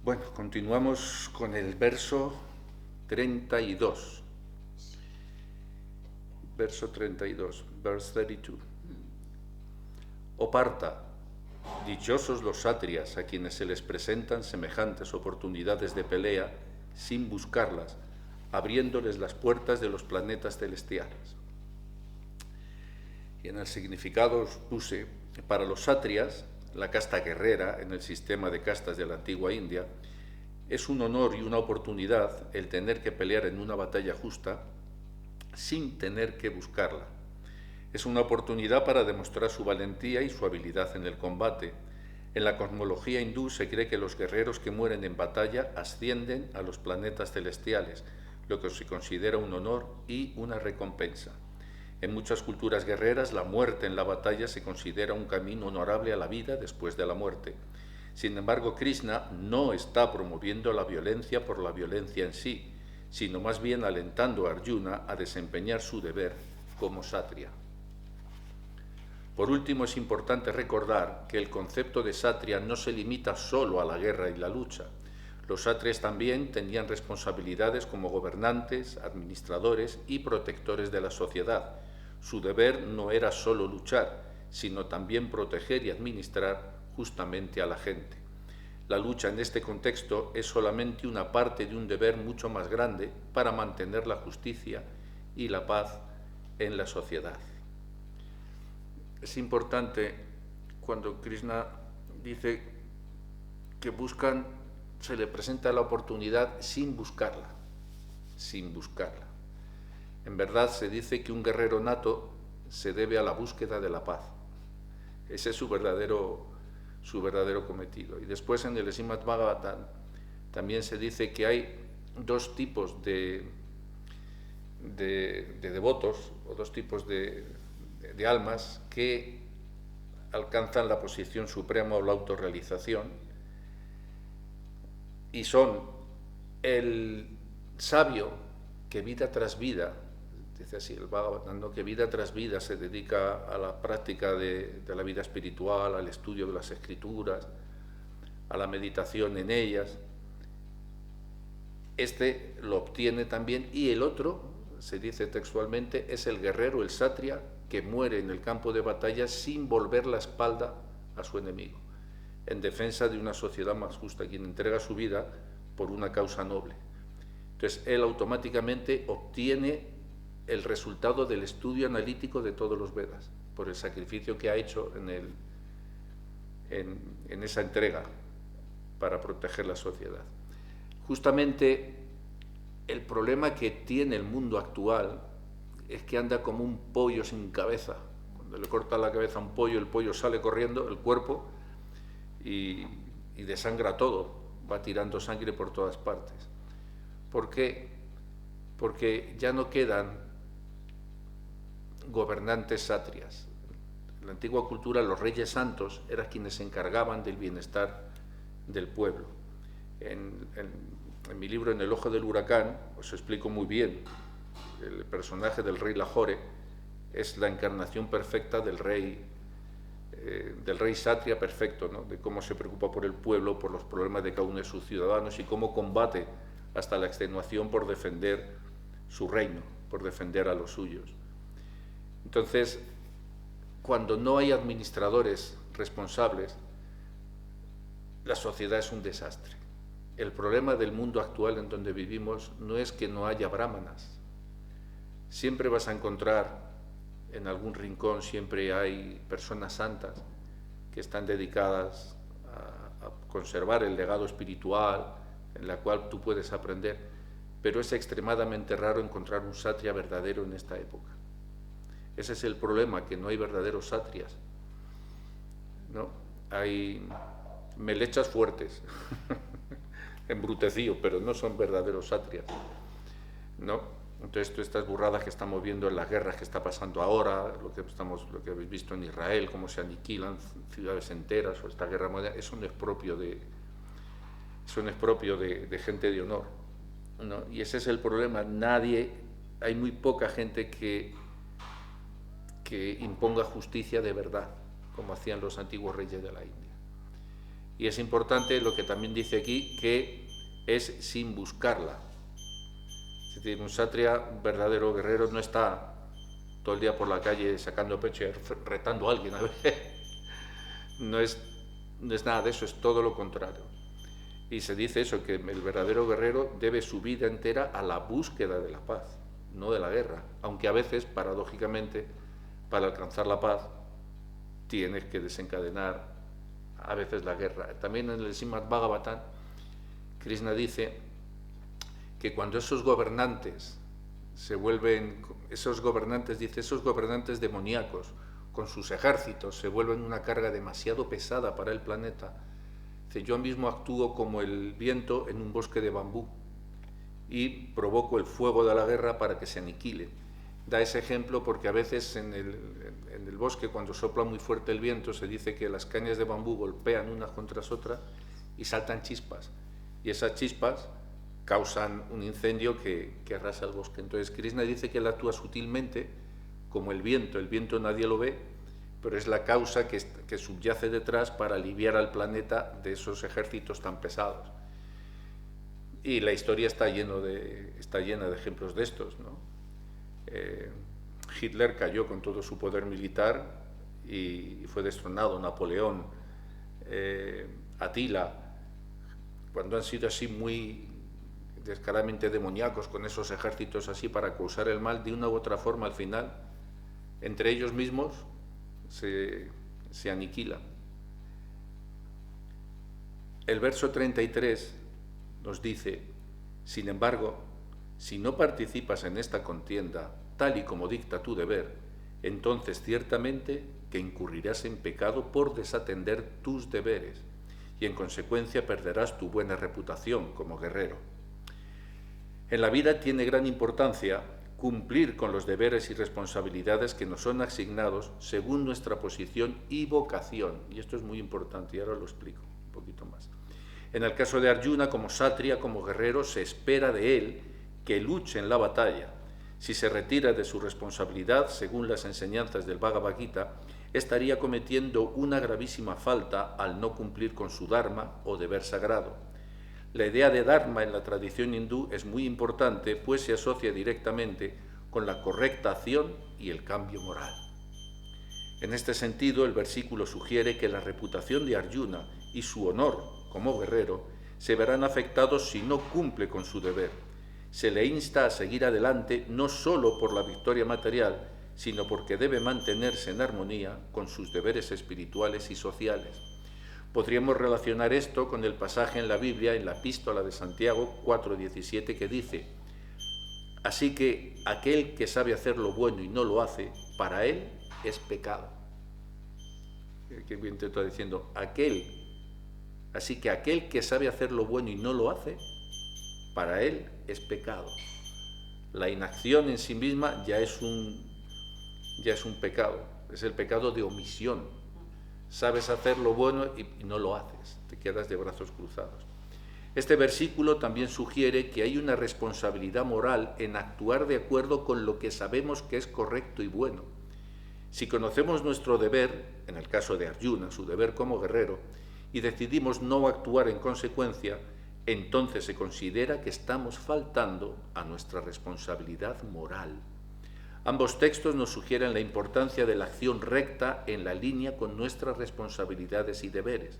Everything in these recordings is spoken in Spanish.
Bueno, continuamos con el verso 32. Verso 32, verse 32. Oh Parta, dichosos los sátrias a quienes se les presentan semejantes oportunidades de pelea sin buscarlas, abriéndoles las puertas de los planetas celestiales. Y en el significado os puse, para los sátrias, la casta guerrera en el sistema de castas de la antigua India, es un honor y una oportunidad el tener que pelear en una batalla justa sin tener que buscarla. Es una oportunidad para demostrar su valentía y su habilidad en el combate. En la cosmología hindú se cree que los guerreros que mueren en batalla ascienden a los planetas celestiales, lo que se considera un honor y una recompensa. En muchas culturas guerreras, la muerte en la batalla se considera un camino honorable a la vida después de la muerte. Sin embargo, Krishna no está promoviendo la violencia por la violencia en sí, sino más bien alentando a Arjuna a desempeñar su deber como Kshatriya. Por último, es importante recordar que el concepto de Kshatriya no se limita solo a la guerra y la lucha. Los Kshatriyas también tenían responsabilidades como gobernantes, administradores y protectores de la sociedad. Su deber no era solo luchar, sino también proteger y administrar justamente a la gente. La lucha en este contexto es solamente una parte de un deber mucho más grande para mantener la justicia y la paz en la sociedad. Es importante cuando Krishna dice que se le presenta la oportunidad sin buscarla. En verdad se dice que un guerrero nato se debe a la búsqueda de la paz. Ese es su verdadero cometido. Y después en el Srimad Bhagavatam también se dice que hay dos tipos de devotos o dos tipos de almas que alcanzan la posición suprema o la autorrealización, y son el sabio que vida tras vida, dice así el Bhagavatam, ¿no?, que vida tras vida se dedica a la práctica de la vida espiritual, al estudio de las escrituras, a la meditación en ellas. Este lo obtiene también, y el otro, se dice textualmente, es el guerrero, el Kshatriya, que muere en el campo de batalla sin volver la espalda a su enemigo, en defensa de una sociedad más justa, quien entrega su vida por una causa noble. Entonces, él automáticamente obtiene el resultado del estudio analítico de todos los Vedas, por el sacrificio que ha hecho en esa entrega para proteger la sociedad. Justamente el problema que tiene el mundo actual es que anda como un pollo sin cabeza. Cuando le corta la cabeza a un pollo, el pollo sale corriendo, el cuerpo, y desangra todo, va tirando sangre por todas partes. ¿Por qué? Porque ya no quedan gobernantes sátrias. En la antigua cultura, los reyes santos eran quienes se encargaban del bienestar del pueblo. En mi libro, En el ojo del huracán, os explico muy bien. El personaje del rey Lahore es la encarnación perfecta del rey Kshatriya perfecto, ¿no?, de cómo se preocupa por el pueblo, por los problemas de cada uno de sus ciudadanos y cómo combate hasta la extenuación por defender su reino, por defender a los suyos. Entonces, cuando no hay administradores responsables, la sociedad es un desastre. El problema del mundo actual en donde vivimos no es que no haya brahmanas. Siempre vas a encontrar en algún rincón, siempre hay personas santas que están dedicadas a conservar el legado espiritual, en la cual tú puedes aprender, pero es extremadamente raro encontrar un kshatriya verdadero en esta época. Ese es el problema, que no hay verdaderos kshatriyas, ¿no? Hay melechas fuertes, embrutecidos, pero no son verdaderos kshatriyas, ¿no? Entonces, todas estas burradas que estamos viendo en las guerras que está pasando ahora, lo que habéis visto en Israel, cómo se aniquilan ciudades enteras, o esta guerra moderna, eso no es propio de gente de honor, ¿no? Y ese es el problema. Hay muy poca gente que imponga justicia de verdad, como hacían los antiguos reyes de la India. Y es importante lo que también dice aquí, que es sin buscarla. Es decir, un satria, un verdadero guerrero, no está todo el día por la calle sacando pecho y retando a alguien. A ver. No es nada de eso, es todo lo contrario. Y se dice eso, que el verdadero guerrero debe su vida entera a la búsqueda de la paz, no de la guerra. Aunque a veces, paradójicamente, para alcanzar la paz, tienes que desencadenar a veces la guerra. También en el Srimad Bhagavatam, Krishna dice que cuando esos gobernantes se vuelven, esos gobernantes demoníacos, con sus ejércitos, se vuelven una carga demasiado pesada para el planeta, dice, yo mismo actúo como el viento en un bosque de bambú y provoco el fuego de la guerra para que se aniquile. Da ese ejemplo porque a veces en el bosque, cuando sopla muy fuerte el viento, se dice que las cañas de bambú golpean unas contra otras y saltan chispas. Y esas chispas causan un incendio que arrasa el bosque. Entonces Krishna dice que él actúa sutilmente como el viento nadie lo ve, pero es la causa que subyace detrás para aliviar al planeta de esos ejércitos tan pesados. Y la historia está llena de ejemplos de estos, ¿no? Hitler cayó con todo su poder militar y fue destronado. Napoleón, Atila, cuando han sido así muy descaradamente demoníacos con esos ejércitos así para causar el mal, de una u otra forma al final, entre ellos mismos se aniquilan. El verso 33 nos dice, sin embargo, si no participas en esta contienda, tal y como dicta tu deber, entonces ciertamente que incurrirás en pecado por desatender tus deberes, y en consecuencia perderás tu buena reputación como guerrero. En la vida tiene gran importancia cumplir con los deberes y responsabilidades que nos son asignados según nuestra posición y vocación. Y esto es muy importante, y ahora lo explico un poquito más. En el caso de Arjuna, como satria, como guerrero, se espera de él que luche en la batalla. Si se retira de su responsabilidad, según las enseñanzas del Bhagavad Gita, estaría cometiendo una gravísima falta al no cumplir con su dharma o deber sagrado. La idea de dharma en la tradición hindú es muy importante, pues se asocia directamente con la correcta acción y el cambio moral. En este sentido, el versículo sugiere que la reputación de Arjuna y su honor como guerrero se verán afectados si no cumple con su deber. Se le insta a seguir adelante no solo por la victoria material, sino porque debe mantenerse en armonía con sus deberes espirituales y sociales. Podríamos relacionar esto con el pasaje en la Biblia, en la Epístola de Santiago 4:17, que dice, así que aquel que sabe hacer lo bueno y no lo hace, para él es pecado. Que bien te está diciendo, así que aquel que sabe hacer lo bueno y no lo hace, para él es pecado. La inacción en sí misma ya es un pecado, es el pecado de omisión. Sabes hacer lo bueno y no lo haces, te quedas de brazos cruzados. Este versículo también sugiere que hay una responsabilidad moral en actuar de acuerdo con lo que sabemos que es correcto y bueno. Si conocemos nuestro deber, en el caso de Arjuna, su deber como guerrero, y decidimos no actuar en consecuencia, entonces se considera que estamos faltando a nuestra responsabilidad moral. Ambos textos nos sugieren la importancia de la acción recta en la línea con nuestras responsabilidades y deberes.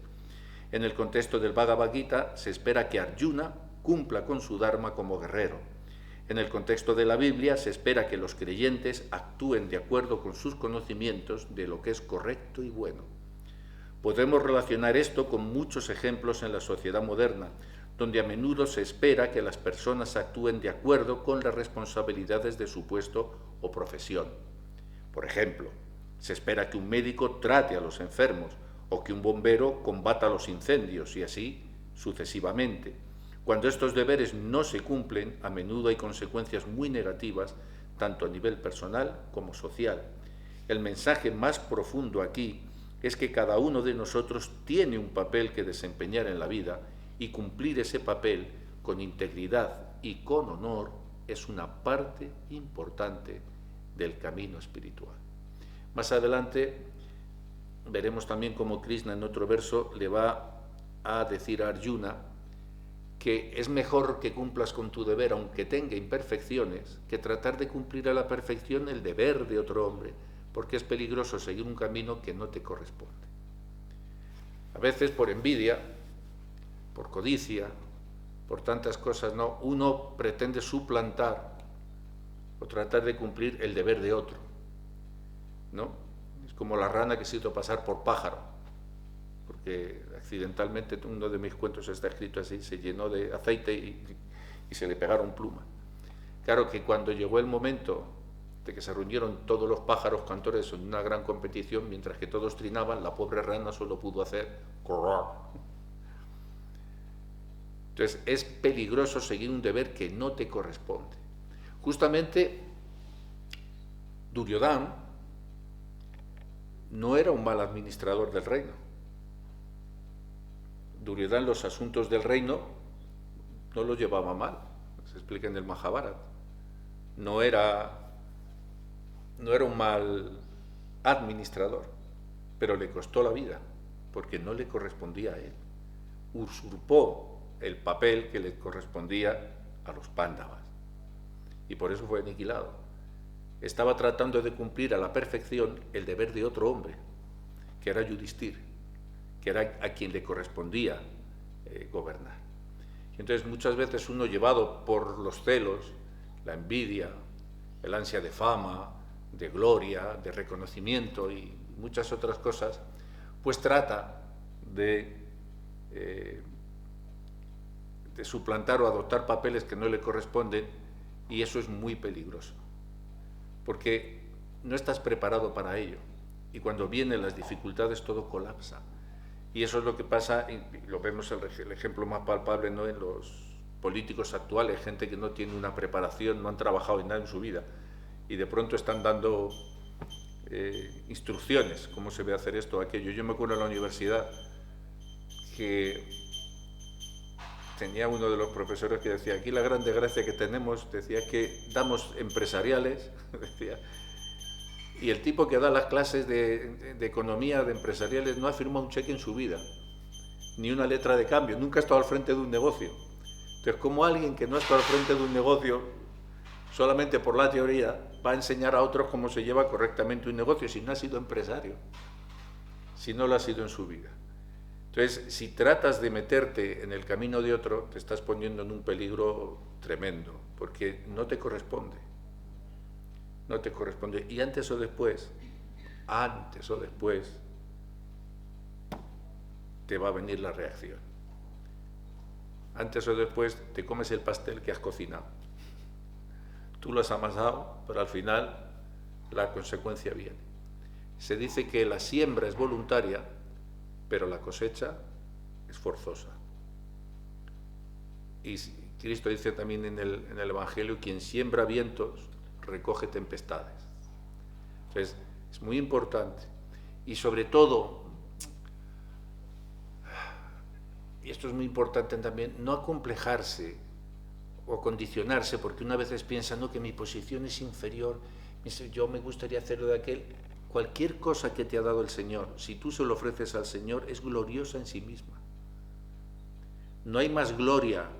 En el contexto del Bhagavad Gita se espera que Arjuna cumpla con su dharma como guerrero. En el contexto de la Biblia se espera que los creyentes actúen de acuerdo con sus conocimientos de lo que es correcto y bueno. Podemos relacionar esto con muchos ejemplos en la sociedad moderna, donde a menudo se espera que las personas actúen de acuerdo con las responsabilidades de su puesto o profesión. Por ejemplo, se espera que un médico trate a los enfermos o que un bombero combata los incendios y así sucesivamente. Cuando estos deberes no se cumplen, a menudo hay consecuencias muy negativas, tanto a nivel personal como social. El mensaje más profundo aquí es que cada uno de nosotros tiene un papel que desempeñar en la vida y cumplir ese papel con integridad y con honor es una parte importante del camino espiritual. Más adelante veremos también cómo Krishna en otro verso le va a decir a Arjuna que es mejor que cumplas con tu deber, aunque tenga imperfecciones, que tratar de cumplir a la perfección el deber de otro hombre, porque es peligroso seguir un camino que no te corresponde. A veces por envidia, por codicia, por tantas cosas, ¿no? Uno pretende suplantar o tratar de cumplir el deber de otro, ¿no? Es como la rana que se hizo pasar por pájaro, porque accidentalmente, uno de mis cuentos está escrito así, se llenó de aceite y se le pegaron plumas. Claro que cuando llegó el momento de que se reunieron todos los pájaros cantores en una gran competición, mientras que todos trinaban, la pobre rana solo pudo hacer corrar. Entonces es peligroso seguir un deber que no te corresponde. Justamente Duryodhana no era un mal administrador del reino. Duryodhana los asuntos del reino no los llevaba mal, se explica en el Majábharata. No era un mal administrador, pero le costó la vida, porque no le correspondía a él. Usurpó el papel que le correspondía a los Pándavas, y por eso fue aniquilado. Estaba tratando de cumplir a la perfección el deber de otro hombre, que era Yudhishthira, que era a quien le correspondía gobernar. Y entonces muchas veces uno, llevado por los celos, la envidia, el ansia de fama, de gloria, de reconocimiento y muchas otras cosas, pues trata de suplantar o adoptar papeles que no le corresponden, y eso es muy peligroso, porque no estás preparado para ello, y cuando vienen las dificultades todo colapsa. Y eso es lo que pasa, y lo vemos el ejemplo más palpable, ¿no?, en los políticos actuales, gente que no tiene una preparación, no han trabajado en nada en su vida, y de pronto están dando instrucciones, cómo se debe hacer esto o aquello. Yo me acuerdo en la universidad que tenía uno de los profesores que decía, aquí la gran desgracia que tenemos, decía, que damos empresariales, decía, y el tipo que da las clases de economía, de empresariales, no ha firmado un cheque en su vida, ni una letra de cambio, nunca ha estado al frente de un negocio. Entonces, ¿cómo alguien que no ha estado al frente de un negocio, solamente por la teoría, va a enseñar a otros cómo se lleva correctamente un negocio si no ha sido empresario, si no lo ha sido en su vida? Entonces, si tratas de meterte en el camino de otro, te estás poniendo en un peligro tremendo, porque no te corresponde. No te corresponde. Y antes o después, te va a venir la reacción. Antes o después te comes el pastel que has cocinado. Tú lo has amasado, pero al final la consecuencia viene. Se dice que la siembra es voluntaria, pero la cosecha es forzosa. Y Cristo dice también en el Evangelio, quien siembra vientos, recoge tempestades. Entonces, es muy importante. Y sobre todo, y esto es muy importante también, no acomplejarse o condicionarse, porque una vez piensa, no, que mi posición es inferior, yo me gustaría hacerlo de aquel. Cualquier cosa que te ha dado el Señor, si tú se lo ofreces al Señor, es gloriosa en sí misma. No hay más gloria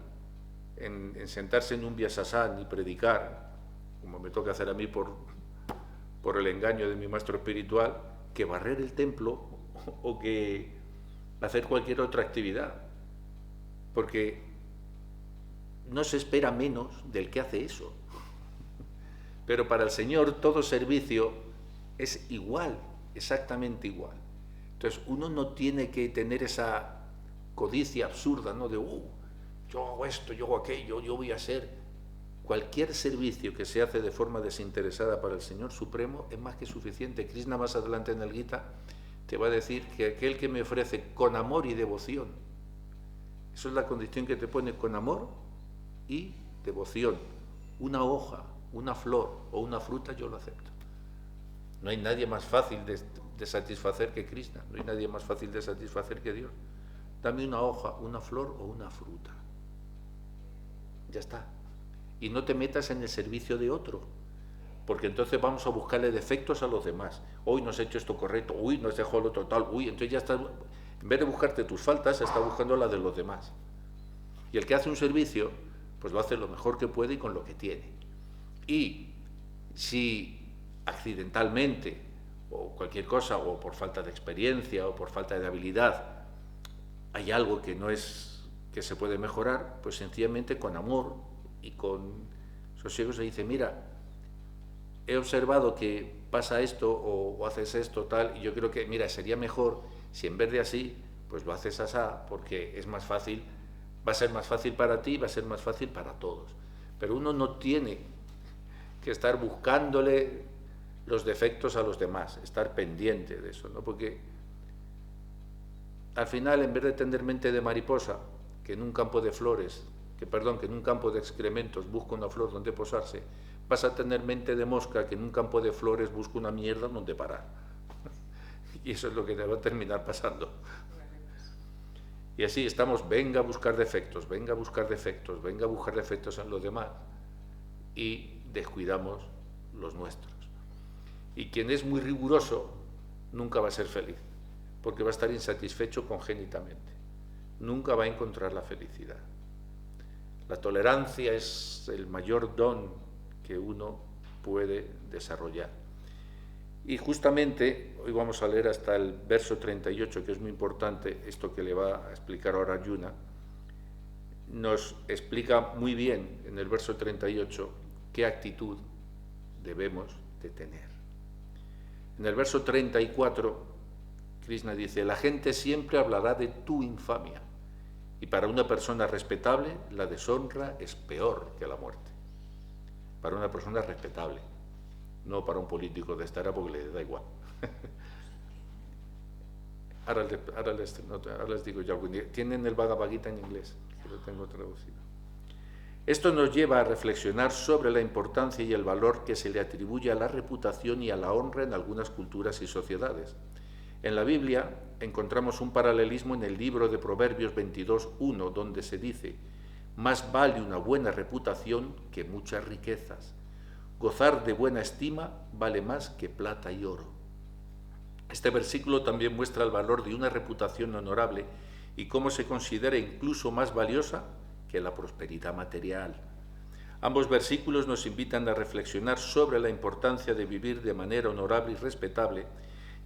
en sentarse en un Vyasasana y predicar, como me toca hacer a mí por el engaño de mi maestro espiritual, que barrer el templo o que hacer cualquier otra actividad, porque no se espera menos del que hace eso. Pero para el Señor todo servicio es igual, exactamente igual. Entonces uno no tiene que tener esa codicia absurda, ¿no?, de yo hago esto, yo hago aquello, yo voy a hacer. Cualquier servicio que se hace de forma desinteresada para el Señor Supremo es más que suficiente. Krishna más adelante en el Gita te va a decir que aquel que me ofrece con amor y devoción, eso es la condición que te pone, con amor y devoción, una hoja, una flor o una fruta, yo lo acepto. No hay nadie más fácil de satisfacer que Krishna, no hay nadie más fácil de satisfacer que Dios. Dame una hoja, una flor o una fruta. Ya está. Y no te metas en el servicio de otro, porque entonces vamos a buscarle defectos a los demás. Hoy no has hecho esto correcto, uy, no has dejado lo otro tal, uy, entonces ya está. En vez de buscarte tus faltas, está buscando las de los demás. Y el que hace un servicio, pues lo hace lo mejor que puede y con lo que tiene. Y si accidentalmente, o cualquier cosa, o por falta de experiencia, o por falta de habilidad, hay algo que no es, que se puede mejorar, pues sencillamente con amor y con sosiego se dice, mira, he observado que pasa esto o haces esto, tal, y yo creo que, mira, sería mejor si en vez de así, pues lo haces asá, porque es más fácil, va a ser más fácil para ti, va a ser más fácil para todos. Pero uno no tiene que estar buscándole los defectos a los demás, estar pendiente de eso, ¿no? Porque al final, en vez de tener mente de mariposa, que en un campo de flores, que en un campo de excrementos busca una flor donde posarse, vas a tener mente de mosca que en un campo de flores busca una mierda donde parar. Y eso es lo que te va a terminar pasando. Y así estamos, venga a buscar defectos, venga a buscar defectos, venga a buscar defectos en los demás y descuidamos los nuestros. Y quien es muy riguroso nunca va a ser feliz, porque va a estar insatisfecho congénitamente. Nunca va a encontrar la felicidad. La tolerancia es el mayor don que uno puede desarrollar. Y justamente, hoy vamos a leer hasta el verso 38, que es muy importante, esto que le va a explicar ahora Yuna, nos explica muy bien en el verso 38 qué actitud debemos de tener. En el verso 34, Krishna dice, la gente siempre hablará de tu infamia, y para una persona respetable la deshonra es peor que la muerte. Para una persona respetable, no para un político de esta era porque le da igual. Ahora les digo yo algún día. Tienen el Bhagavad Gita en inglés, que lo tengo traducido. Esto nos lleva a reflexionar sobre la importancia y el valor que se le atribuye a la reputación y a la honra en algunas culturas y sociedades. En la Biblia encontramos un paralelismo en el libro de Proverbios 22:1, donde se dice, más vale una buena reputación que muchas riquezas. Gozar de buena estima vale más que plata y oro. Este versículo también muestra el valor de una reputación honorable y cómo se considera incluso más valiosa que la prosperidad material. Ambos versículos nos invitan a reflexionar sobre la importancia de vivir de manera honorable y respetable,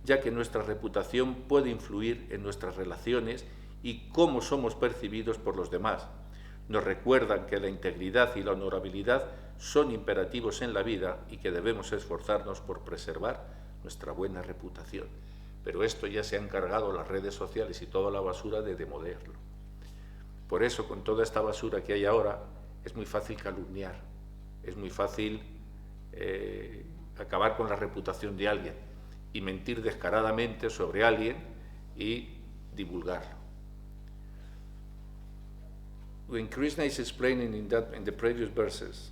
ya que nuestra reputación puede influir en nuestras relaciones y cómo somos percibidos por los demás. Nos recuerdan que la integridad y la honorabilidad son imperativos en la vida y que debemos esforzarnos por preservar nuestra buena reputación. Pero esto ya se han encargado las redes sociales y toda la basura de demolerlo. Por eso, con toda esta basura que hay ahora, es muy fácil calumniar, es muy fácil acabar con la reputación de alguien y mentir descaradamente sobre alguien y divulgarlo. When Krishna is explaining in the previous verses,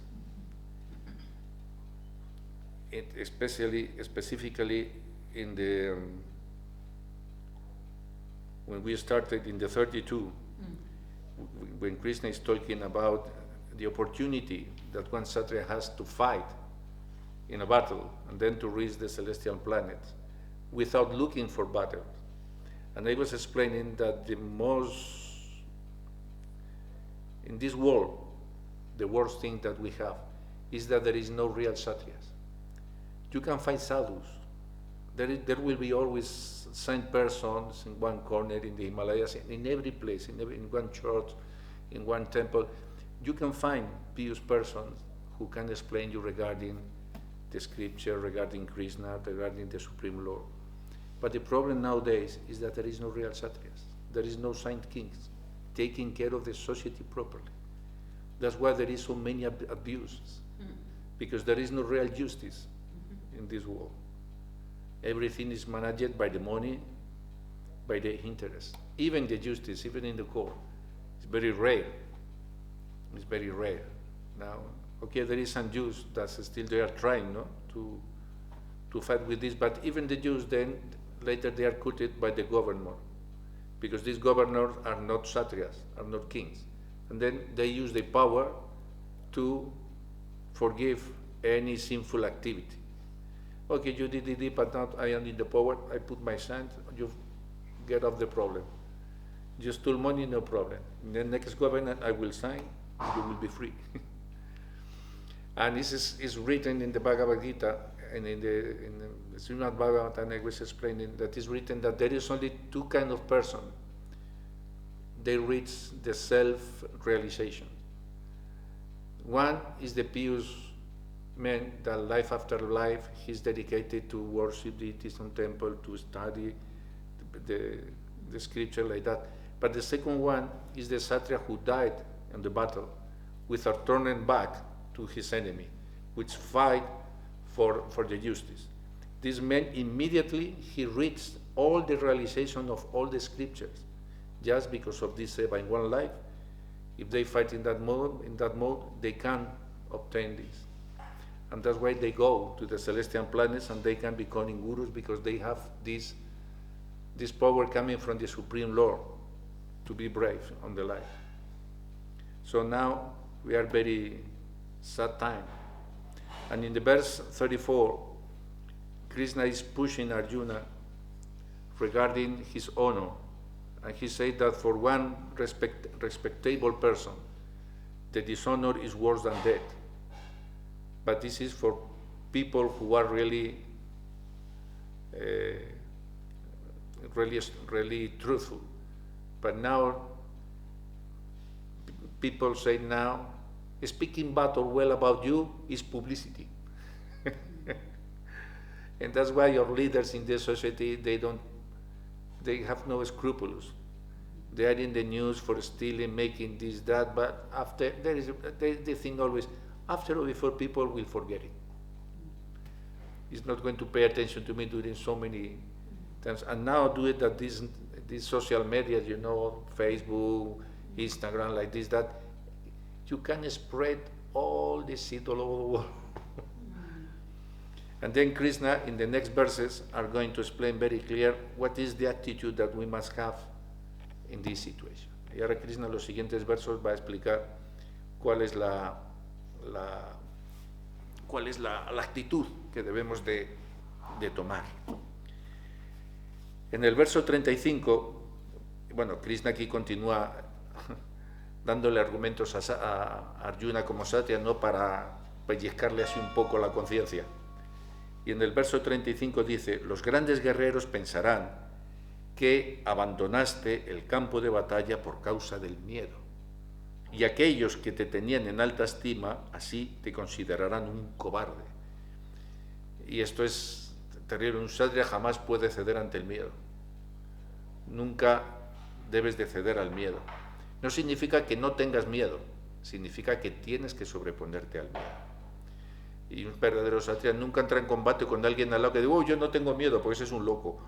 specifically in the when we started in the 32, when Krishna is talking about the opportunity that one Kshatriya has to fight in a battle and then to reach the celestial planets without looking for battle. And I was explaining that in this world, the worst thing that we have is that there is no real Kshatriyas. You can find sadhus. There will be always saint persons in one corner in the Himalayas, in every place, in one church, in one temple. You can find pious persons who can explain you regarding the scripture, regarding Krishna, regarding the Supreme Lord. But the problem nowadays is that there is no real Kshatriyas. There is no saint kings taking care of the society properly. That's why there is so many abuses, because there is no real justice in this world. Everything is managed by the money, by the interest. Even the justice, even in the court, it's very rare. It's very rare. Now, okay, there is some Jews that still they are trying, no, to fight with this, but even the Jews then, later they are quoted by the governor, because these governors are not Kshatriyas, are not kings. And then they use the power to forgive any sinful activity. Okay, you did it, but now I am in the power, I put my hand, you get off the problem. You stole money, no problem. In the next covenant I will sign, you will be free. And this is written in the Bhagavad Gita, and in the Srimad Bhagavatam, I was explaining that it's written that there is only two kinds of person. They reach the self-realization. One is the pious man that life after life he's dedicated to worship deities on temple, to study the scripture like that. But the second one is the Kshatriya who died in the battle without turning back to his enemy, which fight for the justice. This man immediately he reached all the realization of all the scriptures, just because of this Eva in one life. If they fight in that mode, they can obtain this. And that's why they go to the celestial planets and they can become gurus, because they have this power coming from the Supreme Lord to be brave on the life. So now we are very sad time. And in the verse 34, Krishna is pushing Arjuna regarding his honor. And he said that for one respectable person, the dishonor is worse than death. But this is for people who are really truthful. But now, people say now, speaking bad or well about you is publicity. And that's why your leaders in this society, they have no scruples. They are in the news for stealing, making this, that, but after, they think always, after or before people will forget it. It's not going to pay attention to me during so many times. And now do it that these social media, you know, Facebook, Instagram, like this, that, you can spread all this seed all over the world. And then Krishna, in the next verses, are going to explain very clear what is the attitude that we must have in this situation. Y ahora Krishna en los siguientes versos va a explicar cuál es la actitud que debemos de tomar. En el verso 35, bueno, Krishna aquí continúa dándole argumentos a Arjuna como Kshatriya, no para pellizcarle así un poco la conciencia. Y en el verso 35 dice, los grandes guerreros pensarán que abandonaste el campo de batalla por causa del miedo. Y aquellos que te tenían en alta estima, así te considerarán un cobarde. Y esto es terrible. Un Kshatriya jamás puede ceder ante el miedo. Nunca debes de ceder al miedo. No significa que no tengas miedo, significa que tienes que sobreponerte al miedo. Y un verdadero Kshatriya nunca entra en combate con alguien al lado que diga, yo no tengo miedo, porque ese es un loco.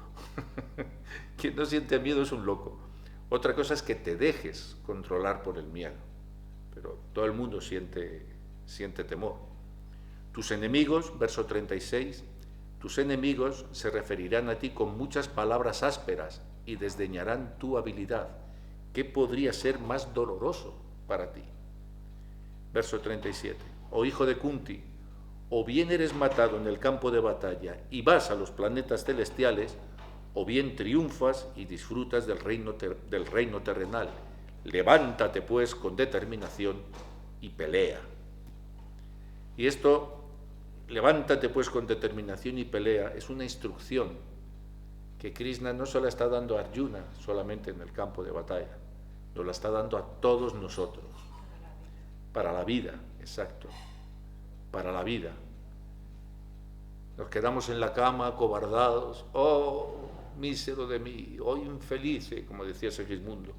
Quien no siente miedo es un loco. Otra cosa es que te dejes controlar por el miedo, pero todo el mundo siente temor. Tus enemigos, verso 36, tus enemigos se referirán a ti con muchas palabras ásperas y desdeñarán tu habilidad. ¿Qué podría ser más doloroso para ti? Verso 37, oh hijo de Kunti, o bien eres matado en el campo de batalla y vas a los planetas celestiales, o bien triunfas y disfrutas del reino terrenal. Levántate pues con determinación y pelea. Y esto, levántate pues con determinación y pelea, es una instrucción que Krishna no se la está dando a Arjuna solamente en el campo de batalla, nos la está dando a todos nosotros, para la vida, exacto, para la vida. Nos quedamos en la cama acobardados, oh, mísero de mí, oh infeliz, como decía Segismundo,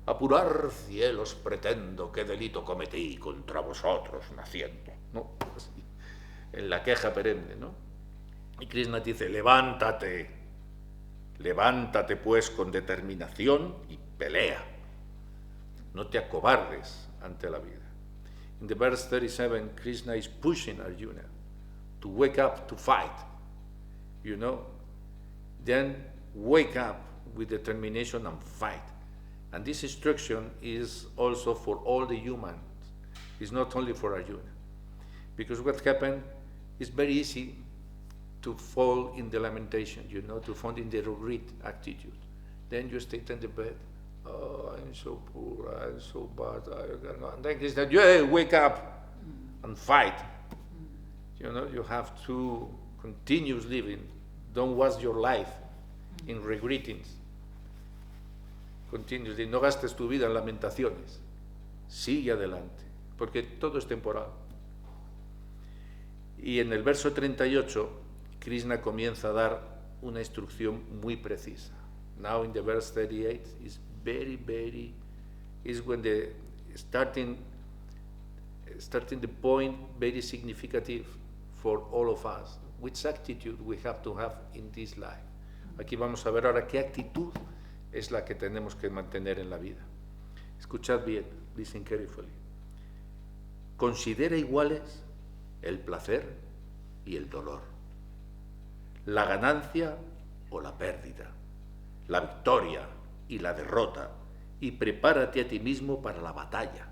apurar cielos pretendo, qué delito cometí contra vosotros naciendo, ¿no? Así, en la queja perenne, ¿no? Y Krishna dice, levántate pues con determinación y pelea, no te acobardes ante la vida. In the verse 37, Krishna is pushing Arjuna to wake up, to fight, you know, then wake up with determination and fight. And this instruction is also for all the humans. It's not only for Arjuna. Because what happened is very easy to fall in the lamentation, you know, to fall in the regret attitude. Then you stay in the bed. Oh, I'm so poor, I'm so bad. And then it's that you wake up and fight. You have to continue living. Don't waste your life in regrettings. Continuously. No gastes tu vida en lamentaciones. Sigue adelante, porque todo es temporal. Y en el verso 38, Krishna comienza a dar una instrucción muy precisa. Now in the verse 38 is is when the starting the point very significant for all of us. Which attitude we have to have in this life. Aquí vamos a ver ahora qué actitud es la que tenemos que mantener en la vida. Escuchad bien, listen carefully. Considera iguales el placer y el dolor, la ganancia o la pérdida, la victoria y la derrota, y prepárate a ti mismo para la batalla.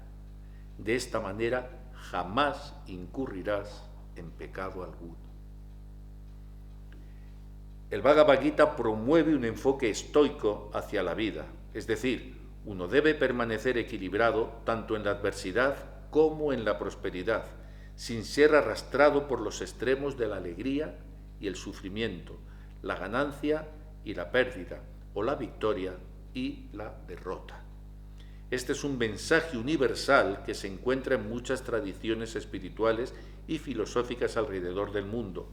De esta manera jamás incurrirás en pecado alguno. El Bhagavad Gita promueve un enfoque estoico hacia la vida, es decir, uno debe permanecer equilibrado tanto en la adversidad como en la prosperidad, sin ser arrastrado por los extremos de la alegría y el sufrimiento, la ganancia y la pérdida, o la victoria y la derrota. Este es un mensaje universal que se encuentra en muchas tradiciones espirituales y filosóficas alrededor del mundo.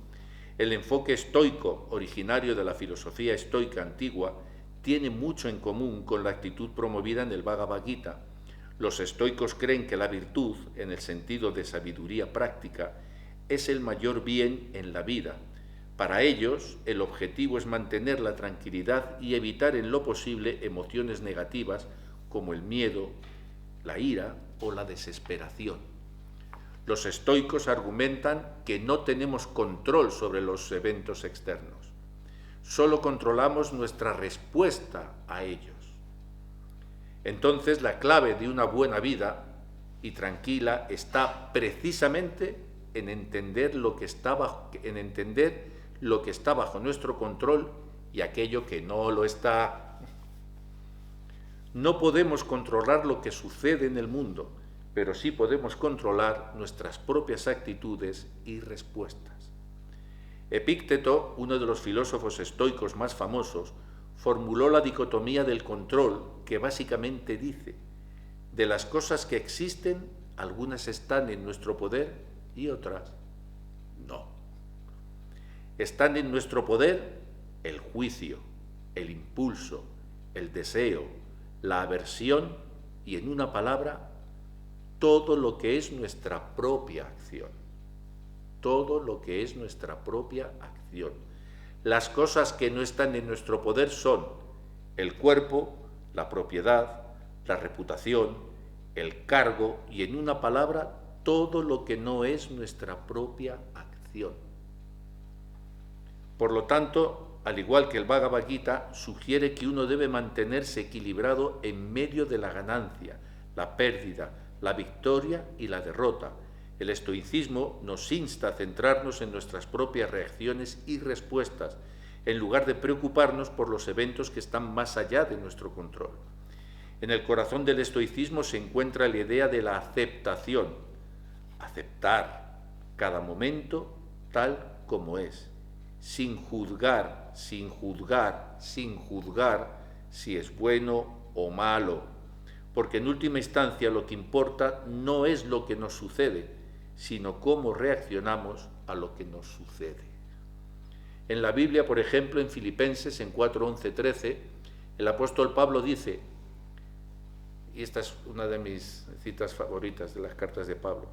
El enfoque estoico, originario de la filosofía estoica antigua, tiene mucho en común con la actitud promovida en el Bhagavad Gita. Los estoicos creen que la virtud, en el sentido de sabiduría práctica, es el mayor bien en la vida. Para ellos, el objetivo es mantener la tranquilidad y evitar en lo posible emociones negativas como el miedo, la ira o la desesperación. Los estoicos argumentan que no tenemos control sobre los eventos externos. Solo controlamos nuestra respuesta a ellos. Entonces, la clave de una buena vida y tranquila está precisamente en entender lo que está bajo nuestro control y aquello que no lo está. No podemos controlar lo que sucede en el mundo, pero sí podemos controlar nuestras propias actitudes y respuestas. Epícteto, uno de los filósofos estoicos más famosos, formuló la dicotomía del control, que básicamente dice: de las cosas que existen, algunas están en nuestro poder y otras no. Están en nuestro poder el juicio, el impulso, el deseo, la aversión y, en una palabra, todo lo que es nuestra propia acción. Todo lo que es nuestra propia acción. Las cosas que no están en nuestro poder son el cuerpo, la propiedad, la reputación, el cargo y, en una palabra, todo lo que no es nuestra propia acción. Por lo tanto, al igual que el Bhagavad Gita, sugiere que uno debe mantenerse equilibrado en medio de la ganancia, la pérdida, la victoria y la derrota. El estoicismo nos insta a centrarnos en nuestras propias reacciones y respuestas, en lugar de preocuparnos por los eventos que están más allá de nuestro control. En el corazón del estoicismo se encuentra la idea de la aceptación, aceptar cada momento tal como es, sin juzgar si es bueno o malo, porque en última instancia lo que importa no es lo que nos sucede, sino cómo reaccionamos a lo que nos sucede. En la Biblia, por ejemplo, en Filipenses, en 4:11-13, el apóstol Pablo dice, y esta es una de mis citas favoritas de las cartas de Pablo,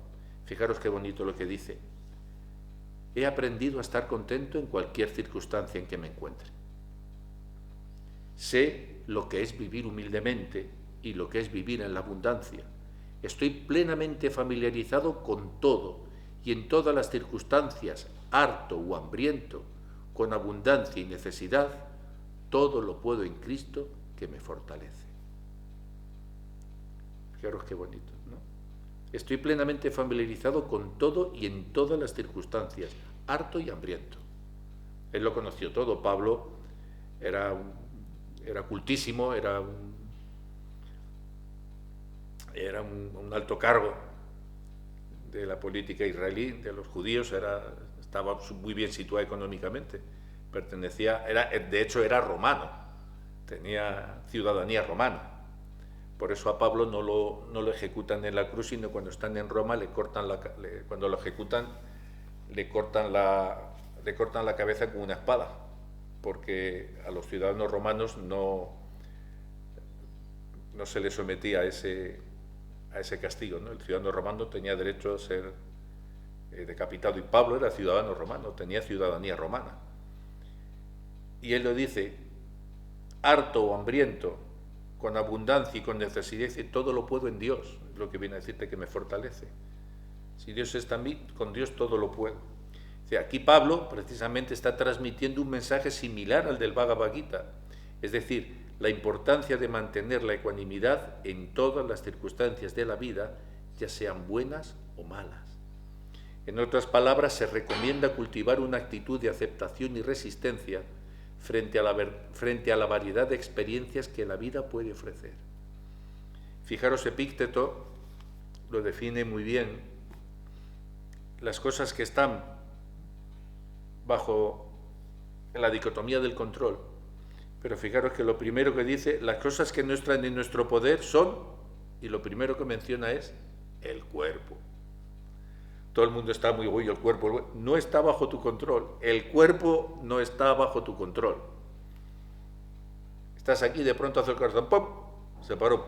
fijaros qué bonito lo que dice: he aprendido a estar contento en cualquier circunstancia en que me encuentre. Sé lo que es vivir humildemente y lo que es vivir en la abundancia. Estoy plenamente familiarizado con todo y en todas las circunstancias, harto o hambriento, con abundancia y necesidad, todo lo puedo en Cristo que me fortalece. Fijaros qué bonito, ¿no? Estoy plenamente familiarizado con todo y en todas las circunstancias, harto y hambriento. Él lo conoció todo. Pablo era era cultísimo, era un alto cargo de la política israelí, de los judíos, estaba muy bien situado económicamente, de hecho era romano, tenía ciudadanía romana. Por eso a Pablo no lo ejecutan en la cruz, sino cuando están en Roma cuando lo ejecutan le cortan la cabeza con una espada, porque a los ciudadanos romanos no se les sometía a ese castigo, ¿no? El ciudadano romano tenía derecho a ser decapitado, y Pablo era ciudadano romano, tenía ciudadanía romana. Y él lo dice: harto o hambriento, con abundancia y con necesidad, y todo lo puedo en Dios, lo que viene a decirte que me fortalece. Si Dios está en mí, con Dios todo lo puedo. O sea, aquí Pablo precisamente está transmitiendo un mensaje similar al del Bhagavad Gita, es decir, la importancia de mantener la ecuanimidad en todas las circunstancias de la vida, ya sean buenas o malas. En otras palabras, se recomienda cultivar una actitud de aceptación y resistencia frente a la variedad de experiencias que la vida puede ofrecer. Fijaros, Epícteto lo define muy bien: las cosas que están bajo la dicotomía del control. Pero fijaros que lo primero que dice, las cosas que no están en nuestro poder son, y lo primero que menciona es el cuerpo. Todo el mundo está muy el cuerpo no está bajo tu control. El cuerpo no está bajo tu control. Estás aquí, de pronto hace el corazón, ¡pum!, se paró.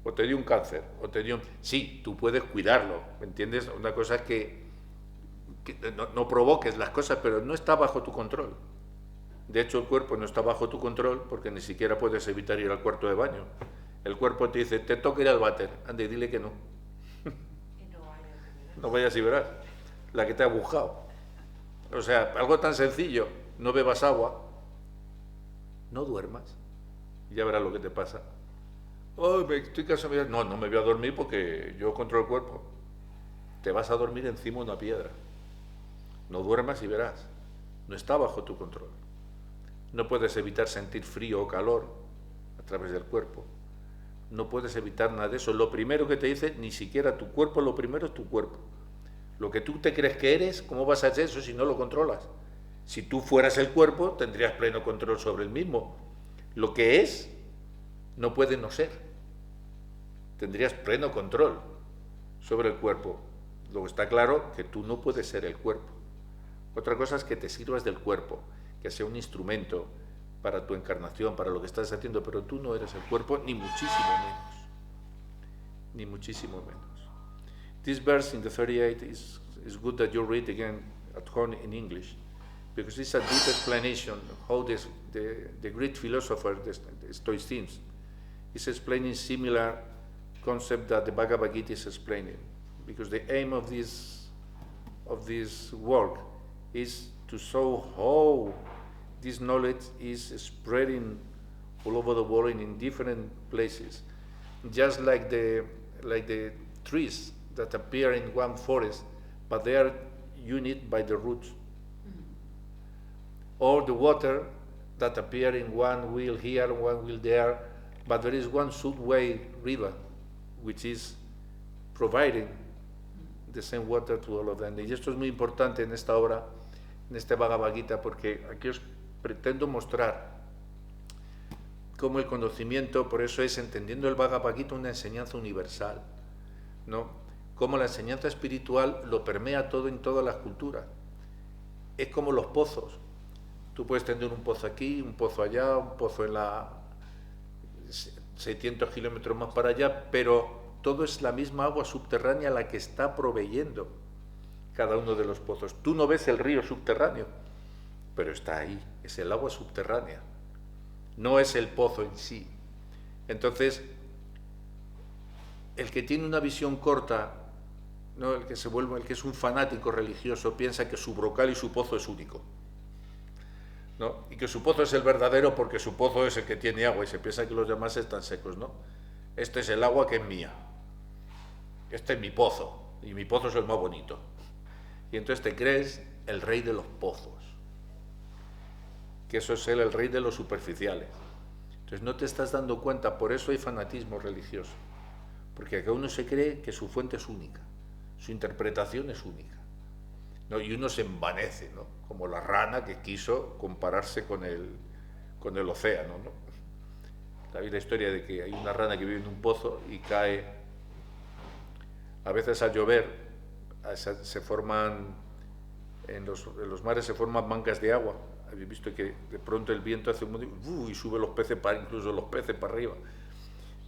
O te dio un cáncer, o te dio Sí, tú puedes cuidarlo, ¿me entiendes? Una cosa es que no provoques las cosas, pero no está bajo tu control. De hecho, el cuerpo no está bajo tu control porque ni siquiera puedes evitar ir al cuarto de baño. El cuerpo te dice: te toca ir al váter, ande, dile que no. No vayas y verás la que te ha buscado. O sea, algo tan sencillo: no bebas agua, no duermas, y ya verás lo que te pasa. Oh, estoy cansado. No me voy a dormir porque yo controlo el cuerpo. Te vas a dormir encima de una piedra. No duermas y verás. No está bajo tu control. No puedes evitar sentir frío o calor a través del cuerpo. No puedes evitar nada de eso. Lo primero que te dice, ni siquiera tu cuerpo, lo primero es tu cuerpo. Lo que tú te crees que eres, ¿cómo vas a hacer eso si no lo controlas? Si tú fueras el cuerpo, tendrías pleno control sobre el mismo. Lo que es, no puede no ser. Tendrías pleno control sobre el cuerpo. Luego está claro que tú no puedes ser el cuerpo. Otra cosa es que te sirvas del cuerpo, que sea un instrumento para tu encarnación, para lo que estás haciendo, pero tú no eres el cuerpo, ni muchísimo menos. Ni muchísimo menos. This verse in the 38 is good that you read again at home in English, because it's a deep explanation of how the great philosopher, the Stoicism, is explaining similar concept that the Bhagavad Gita is explaining. Because the aim of this work is to show how this knowledge is spreading all over the world and in different places, just like the trees that appear in one forest, but they are united by the roots, or the water that appear in one wheel here, one wheel there, but there is one subway river which is providing the same water to all of them. Y esto es muy importante en esta obra, en este Bhagavad Gita, porque aquí os pretendo mostrar cómo el conocimiento, por eso es, entendiendo el Bhagavad Gita, una enseñanza universal, ¿no? Cómo la enseñanza espiritual lo permea todo en todas las culturas. Es como los pozos. Tú puedes tener un pozo aquí, un pozo allá, un pozo en la 600 kilómetros más para allá, pero todo es la misma agua subterránea la que está proveyendo cada uno de los pozos. Tú no ves el río subterráneo, pero está ahí, es el agua subterránea, no es el pozo en sí. Entonces, el que tiene una visión corta, ¿no? el que es un fanático religioso, piensa que su brocal y su pozo es único, ¿no? Y que su pozo es el verdadero porque su pozo es el que tiene agua, y se piensa que los demás están secos, ¿no? Este es el agua que es mía, este es mi pozo, y mi pozo es el más bonito. Y entonces te crees el rey de los pozos, que eso es él el rey de los superficiales. Entonces no te estás dando cuenta, por eso hay fanatismo religioso, porque acá uno se cree que su fuente es única, su interpretación es única, ¿no? Y uno se envanece, ¿no? Como la rana que quiso compararse con el océano, ¿no? ¿Sabéis la historia de que hay una rana que vive en un pozo y cae, a veces al llover, se forman, en los mares se forman mangas de agua? Habéis visto que de pronto el viento hace un y sube los peces, incluso los peces para arriba.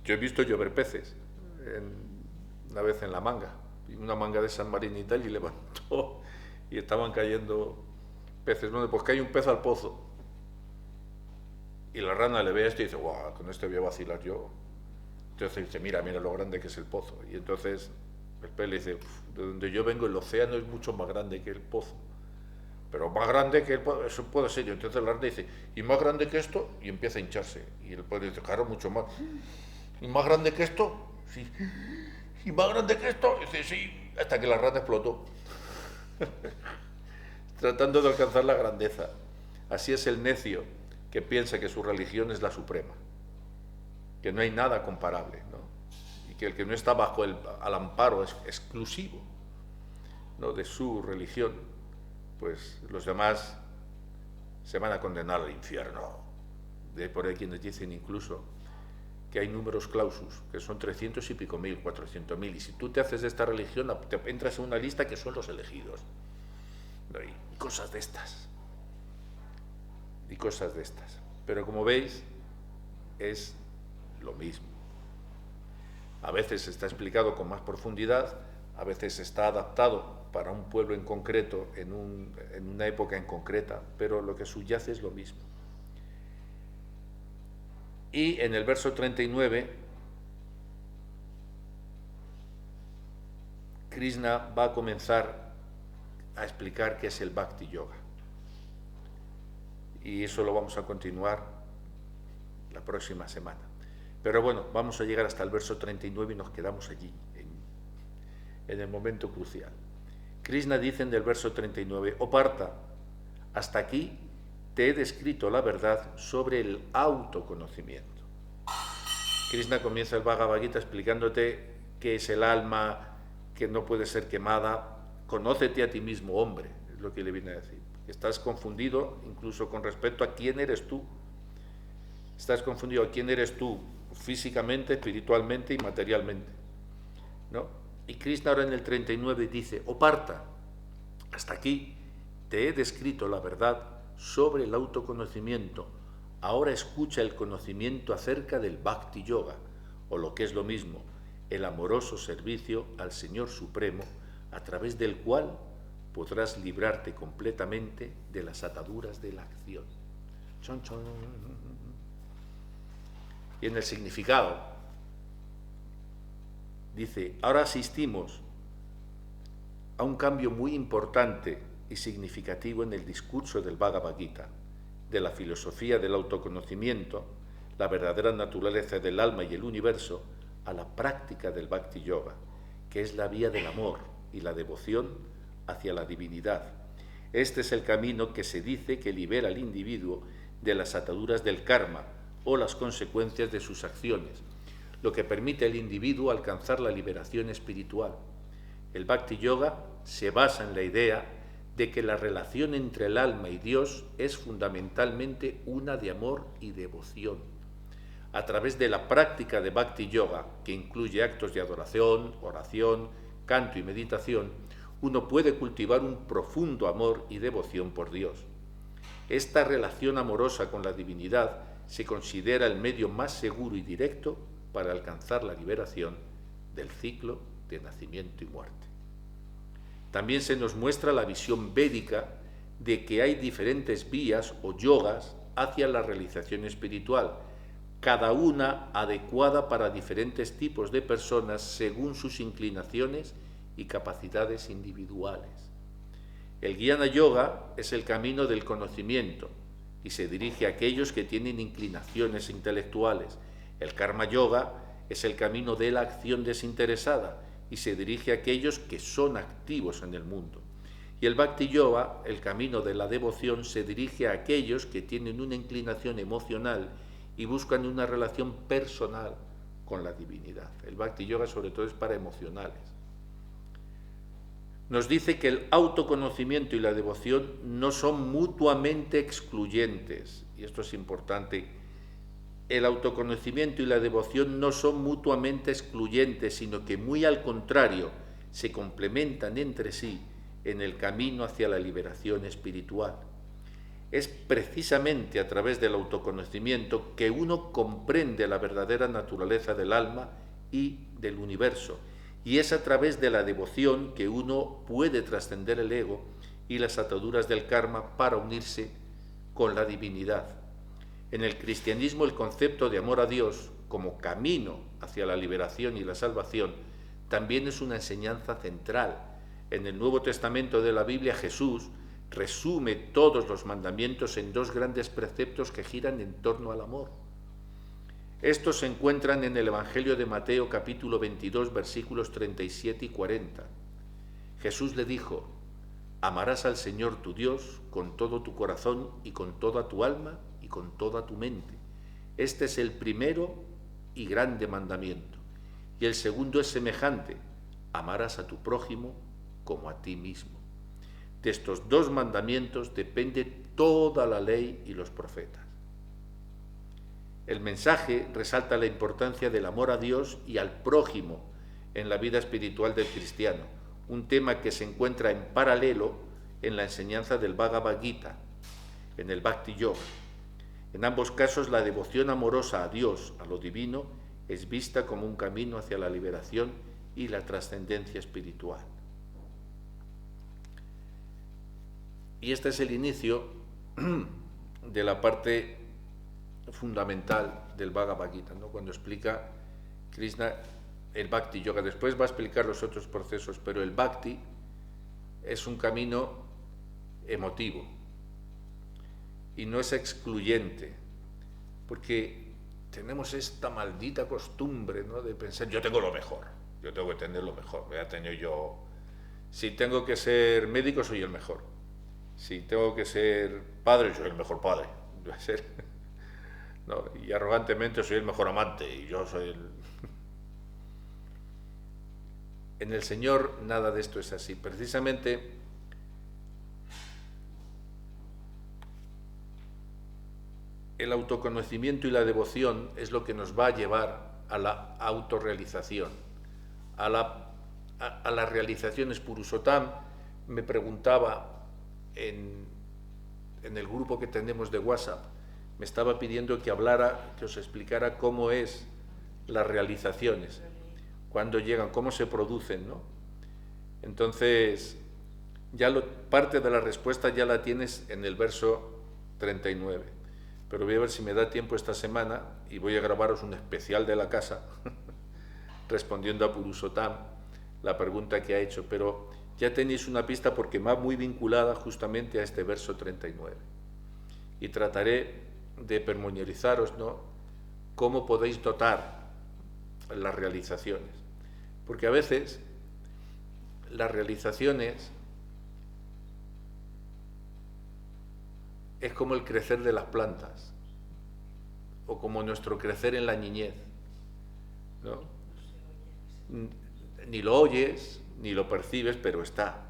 Yo he visto llover peces una vez en la manga, una manga de San Martín y tal, y levantó y estaban cayendo peces. Bueno, pues cae un pez al pozo y la rana le ve esto y dice, guau, con este voy a vacilar yo. Entonces dice, mira lo grande que es el pozo. Y entonces el pez le dice, de donde yo vengo el océano es mucho más grande que el pozo, pero más grande que el pozo, eso puede ser. Y entonces la rana dice, y más grande que esto, y empieza a hincharse. Y el pez dice, claro, mucho más. ¿Y más grande que esto? Sí. ¿Y más grande que esto? Y dice, sí, hasta que la rana explotó. Tratando de alcanzar la grandeza. Así es el necio que piensa que su religión es la suprema, que no hay nada comparable, ¿no? Y que el que no está bajo al amparo exclusivo, ¿no?, de su religión, pues los demás se van a condenar al infierno. De por ahí quienes dicen incluso que hay números clausus, que son 300 y pico mil, 400.000, y si tú te haces de esta religión, te entras en una lista que son los elegidos, ¿no? Y cosas de estas. Y cosas de estas. Pero como veis, es lo mismo. A veces está explicado con más profundidad, a veces está adaptado para un pueblo en concreto, en una época en concreta, pero lo que subyace es lo mismo. Y en el verso 39, Krishna va a comenzar a explicar qué es el Bhakti Yoga. Y eso lo vamos a continuar la próxima semana. Pero bueno, vamos a llegar hasta el verso 39 y nos quedamos allí, en el momento crucial. Krishna dice en el verso 39, oh Partha, hasta aquí te he descrito la verdad sobre el autoconocimiento. Krishna comienza el Bhagavad Gita explicándote qué es el alma, que no puede ser quemada. Conócete a ti mismo, hombre, es lo que le viene a decir. Estás confundido incluso con respecto a quién eres tú. Estás confundido a quién eres tú físicamente, espiritualmente y materialmente, ¿no? Y Krishna ahora en el 39 dice, oh Partha, hasta aquí te he descrito la verdad sobre el autoconocimiento. Ahora escucha el conocimiento acerca del Bhakti Yoga, o lo que es lo mismo, el amoroso servicio al Señor Supremo, a través del cual podrás librarte completamente de las ataduras de la acción. Chon, chon. Y en el significado dice, ahora asistimos a un cambio muy importante y significativo en el discurso del Bhagavad Gita, de la filosofía del autoconocimiento, la verdadera naturaleza del alma y el universo, a la práctica del Bhakti Yoga, que es la vía del amor y la devoción hacia la divinidad. Este es el camino que se dice que libera al individuo de las ataduras del karma o las consecuencias de sus acciones, lo que permite al individuo alcanzar la liberación espiritual. El Bhakti Yoga se basa en la idea de que la relación entre el alma y Dios es fundamentalmente una de amor y devoción. A través de la práctica de Bhakti Yoga, que incluye actos de adoración, oración, canto y meditación, uno puede cultivar un profundo amor y devoción por Dios. Esta relación amorosa con la divinidad se considera el medio más seguro y directo para alcanzar la liberación del ciclo de nacimiento y muerte. También se nos muestra la visión védica de que hay diferentes vías o yogas hacia la realización espiritual, cada una adecuada para diferentes tipos de personas según sus inclinaciones y capacidades individuales. El Jnana Yoga es el camino del conocimiento y se dirige a aquellos que tienen inclinaciones intelectuales. El Karma Yoga es el camino de la acción desinteresada y se dirige a aquellos que son activos en el mundo. Y el Bhakti Yoga, el camino de la devoción, se dirige a aquellos que tienen una inclinación emocional y buscan una relación personal con la divinidad. El Bhakti Yoga sobre todo es para emocionales. Nos dice que el autoconocimiento y la devoción no son mutuamente excluyentes, y esto es importante. El autoconocimiento y la devoción no son mutuamente excluyentes, sino que muy al contrario, se complementan entre sí en el camino hacia la liberación espiritual. Es precisamente a través del autoconocimiento que uno comprende la verdadera naturaleza del alma y del universo, y es a través de la devoción que uno puede trascender el ego y las ataduras del karma para unirse con la divinidad. En el cristianismo, el concepto de amor a Dios como camino hacia la liberación y la salvación también es una enseñanza central. En el Nuevo Testamento de la Biblia, Jesús resume todos los mandamientos en dos grandes preceptos que giran en torno al amor. Estos se encuentran en el Evangelio de Mateo capítulo 22, versículos 37 y 40. Jesús le dijo: amarás al Señor tu Dios con todo tu corazón y con toda tu alma y con toda tu mente. Este es el primero y grande mandamiento. Y el segundo es semejante: amarás a tu prójimo como a ti mismo. De estos dos mandamientos depende toda la ley y los profetas. El mensaje resalta la importancia del amor a Dios y al prójimo en la vida espiritual del cristiano, un tema que se encuentra en paralelo en la enseñanza del Bhagavad Gita, en el Bhakti Yoga. En ambos casos, la devoción amorosa a Dios, a lo divino, es vista como un camino hacia la liberación y la trascendencia espiritual. Y este es el inicio de la parte fundamental del Bhagavad Gita, ¿no? Cuando explica Krishna el Bhakti Yoga. Después va a explicar los otros procesos, pero el Bhakti es un camino emotivo y no es excluyente, porque tenemos esta maldita costumbre, ¿no?, de pensar: yo tengo lo mejor, yo tengo que tener lo mejor, voy a tener yo, si tengo que ser médico soy el mejor, si tengo que ser padre soy el mejor padre, voy a ser, ¿no? Y arrogantemente soy el mejor amante y yo soy el... En el Señor nada de esto es así. Precisamente el autoconocimiento y la devoción es lo que nos va a llevar a la autorrealización, a las realizaciones. Purushottam me preguntaba en el grupo que tenemos de WhatsApp, me estaba pidiendo que hablara, que os explicara cómo es las realizaciones, cuándo llegan, cómo se producen, ¿no? Entonces, parte de la respuesta ya la tienes en el verso 39. Pero voy a ver si me da tiempo esta semana y voy a grabaros un especial de la casa respondiendo a Purushottam la pregunta que ha hecho, pero ya tenéis una pista porque va muy vinculada justamente a este verso 39. Y trataré de pormenorizaros, ¿no?, cómo podéis notar las realizaciones. Porque a veces las realizaciones es como el crecer de las plantas, o como nuestro crecer en la niñez, ¿no? Ni lo oyes, ni lo percibes, pero está.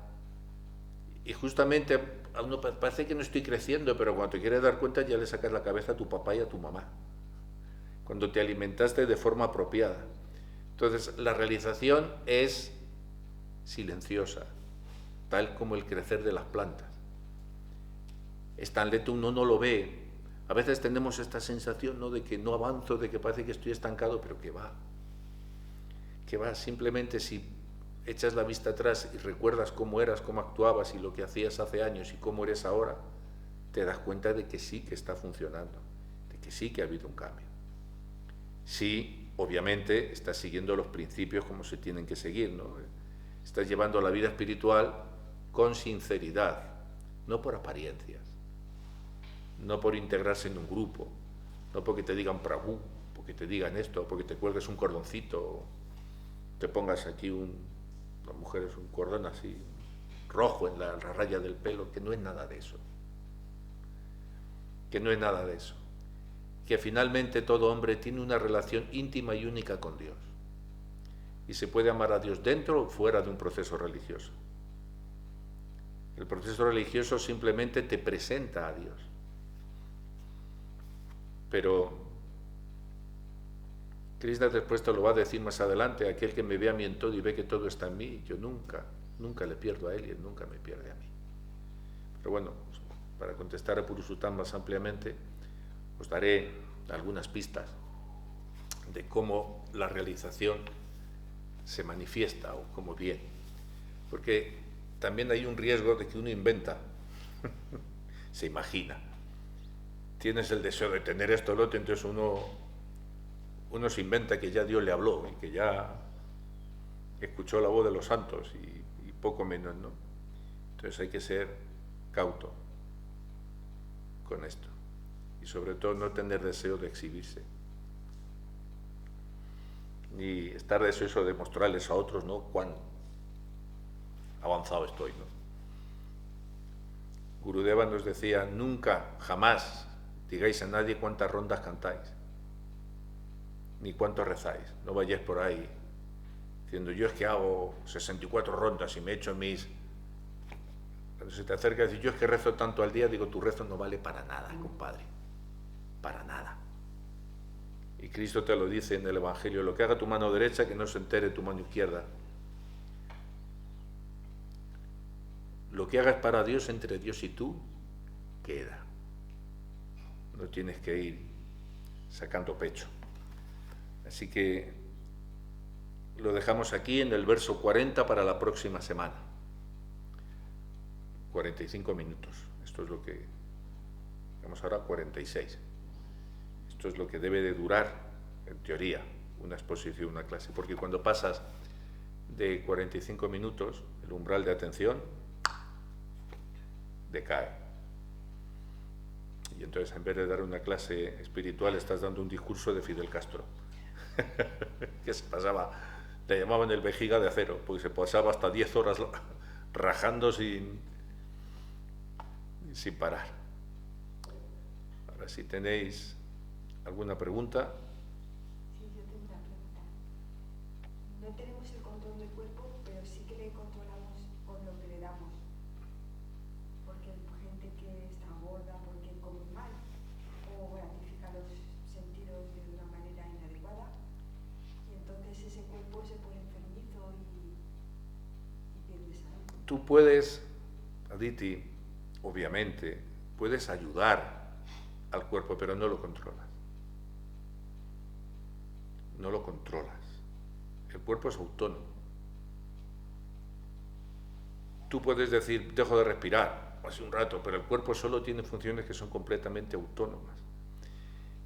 Y justamente a uno parece que no estoy creciendo, pero cuando te quieres dar cuenta ya le sacas la cabeza a tu papá y a tu mamá, cuando te alimentaste de forma apropiada. Entonces, la realización es silenciosa, tal como el crecer de las plantas. Es tan lento, uno no lo ve. A veces tenemos esta sensación, ¿no?, de que no avanzo, de que parece que estoy estancado, pero que va. Simplemente si echas la vista atrás y recuerdas cómo eras, cómo actuabas y lo que hacías hace años y cómo eres ahora, te das cuenta de que sí que está funcionando, de que sí que ha habido un cambio. Sí, obviamente estás siguiendo los principios como se tienen que seguir, ¿no? Estás llevando la vida espiritual con sinceridad, no por apariencias, no por integrarse en un grupo, no porque te digan Prabhu, porque te digan esto, porque te cuelgues un cordoncito, te pongas aquí las mujeres un cordón así rojo en la raya del pelo, que no es nada de eso. Que no es nada de eso. Que finalmente todo hombre tiene una relación íntima y única con Dios. Y se puede amar a Dios dentro o fuera de un proceso religioso. El proceso religioso simplemente te presenta a Dios. Pero Krishna después te lo va a decir más adelante: aquel que me ve a mí en todo y ve que todo está en mí, yo nunca le pierdo a él y él nunca me pierde a mí. Pero bueno, para contestar a Purushottam más ampliamente, os daré algunas pistas de cómo la realización se manifiesta o cómo bien. Porque también hay un riesgo de que uno inventa, se imagina. Tienes el deseo de tener esto o lo otro, entonces uno se inventa que ya Dios le habló y que ya escuchó la voz de los santos y poco menos, ¿no? Entonces hay que ser cauto con esto y sobre todo no tener deseo de exhibirse ni estar deseoso de mostrarles a otros, ¿no?, cuán avanzado estoy, ¿no? Gurudeva nos decía: nunca, jamás digáis a nadie cuántas rondas cantáis ni cuánto rezáis. No vayáis por ahí diciendo: yo es que hago 64 rondas y me echo mis... Cuando se te acerca y dices: yo es que rezo tanto al día, digo, tu rezo no vale para nada, compadre, para nada. Y Cristo te lo dice en el Evangelio: lo que haga tu mano derecha, que no se entere tu mano izquierda. Lo que hagas para Dios, entre Dios y tú, queda. No tienes que ir sacando pecho. Así que lo dejamos aquí en el verso 40 para la próxima semana. 45 minutos. Esto es lo que... Vamos ahora a 46. Esto es lo que debe de durar, en teoría, una exposición, una clase. Porque cuando pasas de 45 minutos, el umbral de atención decae. Y entonces, en vez de dar una clase espiritual, estás dando un discurso de Fidel Castro. Que se pasaba, le llamaban el vejiga de acero, porque se pasaba hasta 10 horas rajando sin parar. Ahora, si tenéis alguna pregunta. Sí, yo tengo una pregunta. No tenemos el control del cuerpo, pero sí que le controlamos con lo que le damos. Porque hay gente que está gorda porque come mal o gratifica los sentidos de una manera inadecuada, y entonces ese cuerpo se pone enfermizo y pierde salud. Tú puedes, Aditi, obviamente, puedes ayudar al cuerpo, pero no lo controlas. No lo controlas. El cuerpo es autónomo. Tú puedes decir: dejo de respirar hace un rato, pero el cuerpo solo tiene funciones que son completamente autónomas.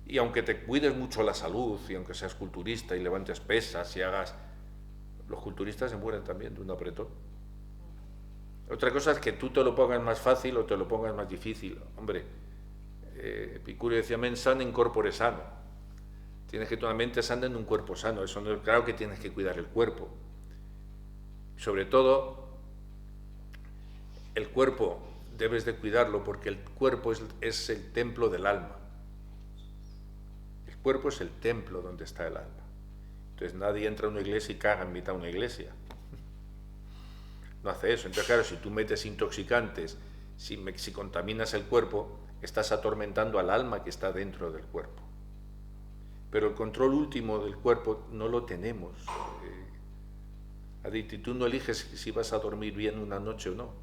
Y aunque te cuides mucho la salud, y aunque seas culturista y levantes pesas y hagas... Los culturistas se mueren también de un apretón. Otra cosa es que tú te lo pongas más fácil o te lo pongas más difícil. Hombre, Epicurio decía: mens sana in corpore sano. Tienes que tener una mente sana en un cuerpo sano. Eso no, claro que tienes que cuidar el cuerpo. Sobre todo, el cuerpo debes de cuidarlo porque el cuerpo es el templo del alma. El cuerpo es el templo donde está el alma. Entonces nadie entra a una iglesia y caga en mitad de una iglesia. No hace eso. Entonces, claro, si tú metes intoxicantes, si contaminas el cuerpo, estás atormentando al alma que está dentro del cuerpo. Pero el control último del cuerpo no lo tenemos. Aditi, tú no eliges si vas a dormir bien una noche o no.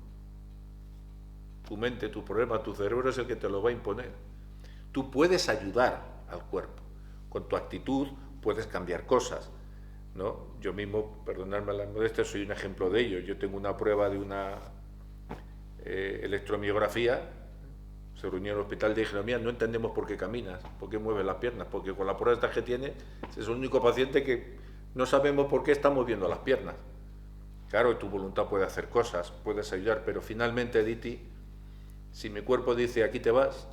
Tu mente, tu problema, tu cerebro es el que te lo va a imponer. Tú puedes ayudar al cuerpo. Con tu actitud puedes cambiar cosas, ¿no? Yo mismo, perdonadme la modestia, soy un ejemplo de ello. Yo tengo una prueba de una electromiografía. Se reunió en el hospital y dijeron: mira, no entendemos por qué caminas, por qué mueves las piernas, porque con la prueba esta que tiene es el único paciente que no sabemos por qué está moviendo las piernas. Claro, tu voluntad puede hacer cosas, puedes ayudar, pero finalmente, Aditi, si mi cuerpo dice: aquí te vas,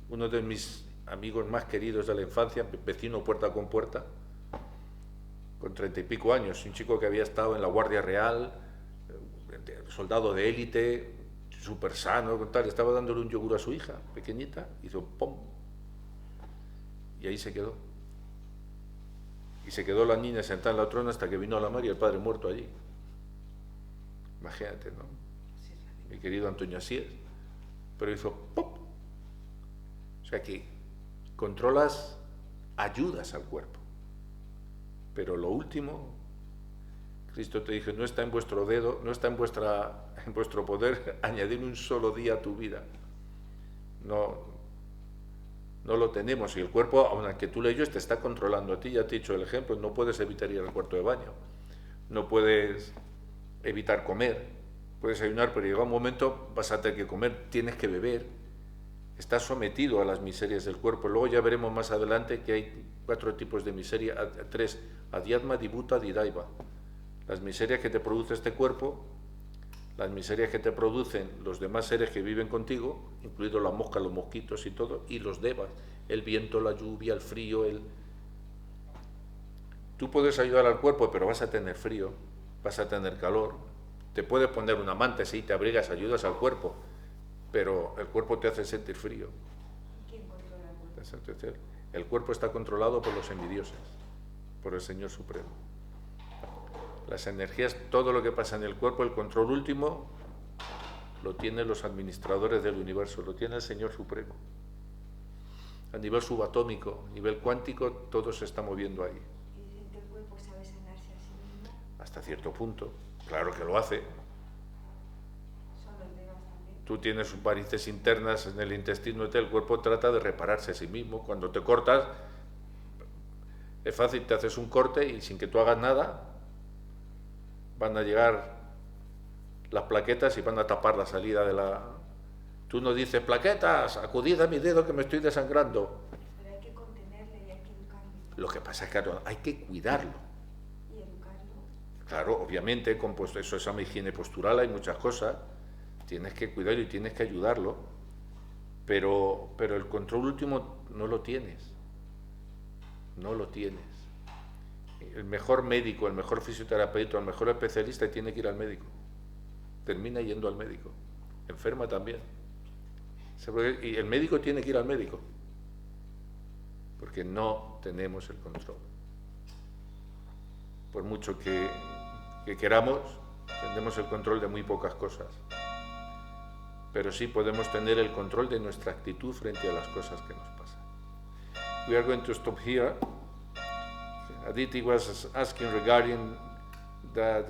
uno de mis amigos más queridos de la infancia, vecino puerta con puerta, con 30 y pico años, un chico que había estado en la Guardia Real, soldado de élite, súper sano, tal, estaba dándole un yogur a su hija, pequeñita, hizo ¡pum! Y ahí se quedó. Y se quedó la niña sentada en la trona hasta que vino la madre y el padre muerto allí. Imagínate, ¿no? Mi querido Antonio Asíes. Pero hizo ¡pop! O sea que controlas, ayudas al cuerpo. Pero lo último, Cristo te dijo, no está en vuestro dedo, no está en vuestro poder añadir un solo día a tu vida. No lo tenemos. Y el cuerpo, aunque tú leyes, te está controlando a ti. Ya te he dicho el ejemplo, no puedes evitar ir al cuarto de baño. No puedes evitar comer. Puedes ayunar, pero llega un momento, vas a tener que comer, tienes que beber. Estás sometido a las miserias del cuerpo. Luego ya veremos más adelante que hay 4 tipos de miseria, 3, adhyatma, dibhuta, didaiva. Las miserias que te produce este cuerpo, las miserias que te producen los demás seres que viven contigo, incluidos las moscas, los mosquitos y todo, y los devas, el viento, la lluvia, el frío, Tú puedes ayudar al cuerpo, pero vas a tener frío, vas a tener calor. Te puedes poner una manta, sí, te abrigas, ayudas al cuerpo, pero el cuerpo te hace sentir frío. ¿Quién controla el cuerpo? El cuerpo está controlado por los envidiosos, por el Señor Supremo. Las energías, todo lo que pasa en el cuerpo, el control último, lo tienen los administradores del universo, lo tiene el Señor Supremo. A nivel subatómico, a nivel cuántico, todo se está moviendo ahí. ¿Y dicen que el cuerpo sabe sanarse a sí mismo? Hasta cierto punto. Claro que lo hace. Son los devas también. Tú tienes varices internas en el intestino, el cuerpo trata de repararse a sí mismo. Cuando te cortas, es fácil, te haces un corte y sin que tú hagas nada, van a llegar las plaquetas y van a tapar la salida de la... Tú no dices, plaquetas, acudid a mi dedo que me estoy desangrando. Pero hay que contenerle y hay que educarlo. Lo que pasa es que hay que cuidarlo. ¿Y educarlo? Claro, obviamente, con pues, eso es una higiene postural, hay muchas cosas. Tienes que cuidarlo y tienes que ayudarlo. Pero el control último no lo tienes. No lo tienes. El mejor médico, el mejor fisioterapeuta, el mejor especialista tiene que ir al médico. Termina yendo al médico. Enferma también. Y el médico tiene que ir al médico. Porque no tenemos el control. Por mucho que queramos, tenemos el control de muy pocas cosas. Pero sí podemos tener el control de nuestra actitud frente a las cosas que nos pasan. We are going to stop here. Aditi was asking regarding that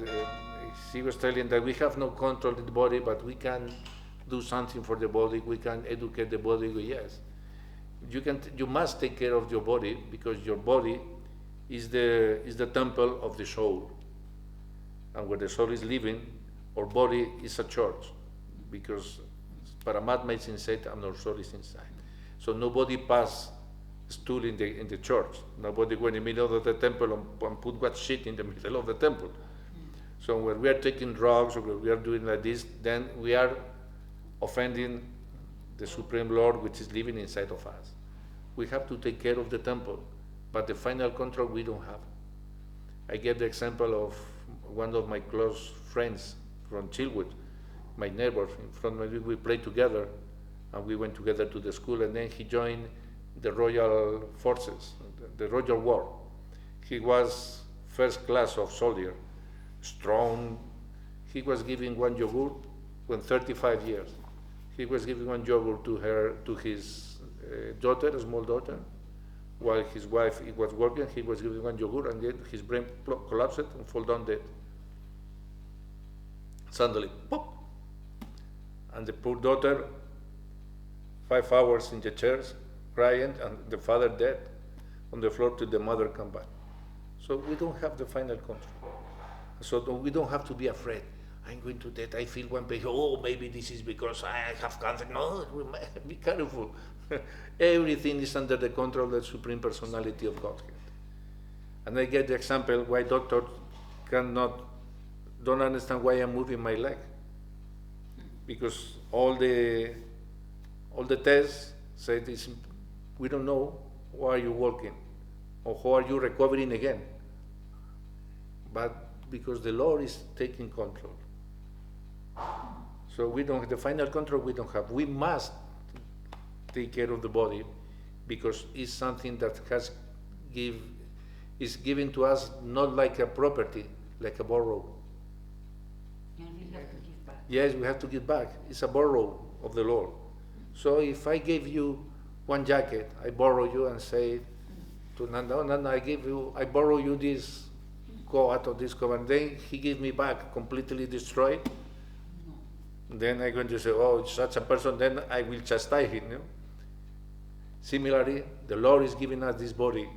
she was telling that we have no control of the body, but we can do something for the body. We can educate the body. Yes, you must take care of your body because your body is the temple of the soul, and where the soul is living, our body is a church because Paramatma is inside and our soul is inside. So nobody pass stool in the church. Nobody go in the middle of the temple and put what shit in the middle of the temple. So when we are taking drugs or when we are doing like this, then we are offending the Supreme Lord which is living inside of us. We have to take care of the temple, but the final control we don't have. I gave the example of one of my close friends from Chilwood, my neighbor. In front of me, we played together, and we went together to the school, and then he joined the Royal Forces, the Royal War. He was first class of soldier, strong. He was giving one yogurt when 35 years. He was giving one yogurt to his daughter, a small daughter, while his wife was working. He was giving one yogurt, and then his brain collapsed and fell down dead. Suddenly, pop! And the poor daughter, 5 hours in the chairs, crying, and the father dead on the floor till the mother come back. So we don't have the final control. So we don't have to be afraid. I'm going to death. I feel one pain. Oh, maybe this is because I have cancer. No, be careful. Everything is under the control of the Supreme Personality of Godhead. And I get the example why doctors don't understand why I'm moving my leg. Because all the tests say this, we don't know why are you walking or how are you recovering again. But because the Lord is taking control. So we don't, the final control we don't have. We must take care of the body because it's something that is given to us not like a property, like a borrow. And we have to give back. Yes, we have to give back. It's a borrow of the Lord. So if I gave you one jacket, I borrow you and say to Nanda, Nanda, I borrow you this, go out of this covenant. Then he gives me back completely destroyed. No. Then I'm going to say, oh, such a person, then I will chastise him. You know? Similarly, the Lord is giving us this body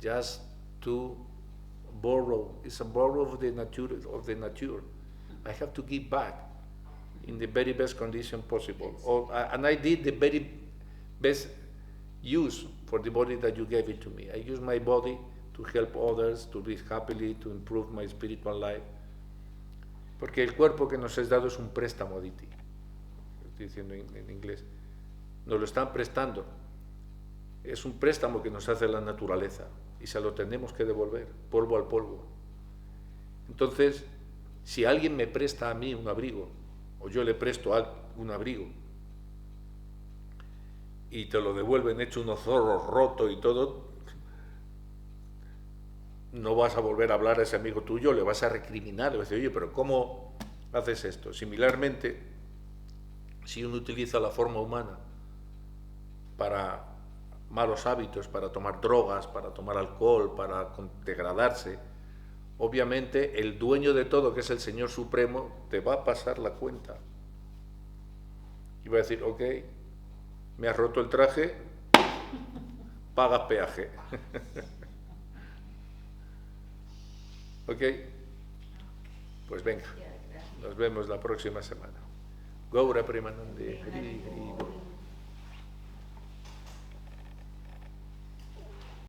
just to borrow. It's a borrow of the nature. I have to give back in the very best condition possible. And I did the very best use for the body that you gave it to me. I use my body to help others, to live happily, to improve my spiritual life. Porque el cuerpo que nos es dado es un préstamo, Aditi. Estoy diciendo en inglés. Nos lo están prestando. Es un préstamo que nos hace la naturaleza y se lo tenemos que devolver, polvo al polvo. Entonces, si alguien me presta a mí un abrigo, o yo le presto a un abrigo, y te lo devuelven hecho unos zorros rotos y todo, no vas a volver a hablar a ese amigo tuyo, le vas a recriminar, le vas a decir, oye, pero ¿cómo haces esto? Similarmente, si uno utiliza la forma humana para malos hábitos, para tomar drogas, para tomar alcohol, para degradarse, obviamente el dueño de todo, que es el Señor Supremo, te va a pasar la cuenta. Y va a decir, ok, me has roto el traje, pagas peaje. Ok, pues venga, nos vemos la próxima semana. Gaura Premanande. Hari, Hari, Bol.